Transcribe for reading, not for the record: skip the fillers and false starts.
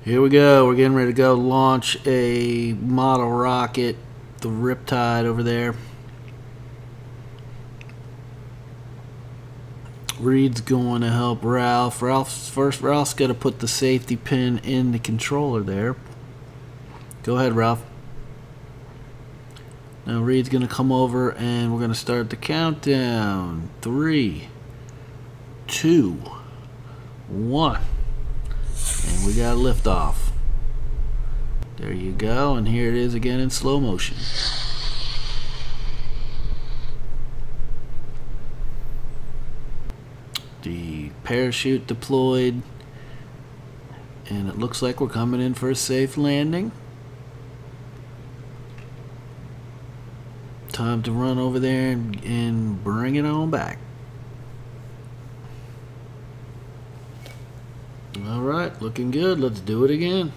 Here we go. We're getting ready to go launch a model rocket, the Riptide over there. Reed's going to help Ralph. Ralph's got to put the safety pin in the controller there. Go ahead, Ralph. Now Reed's going to come over and we're going to start the countdown. 3, 2, 1. And we got liftoff. There you go, and here it is again in slow motion. The parachute deployed, and it looks like we're coming in for a safe landing. Time to run over there and bring it on back. Alright, looking good. Let's do it again.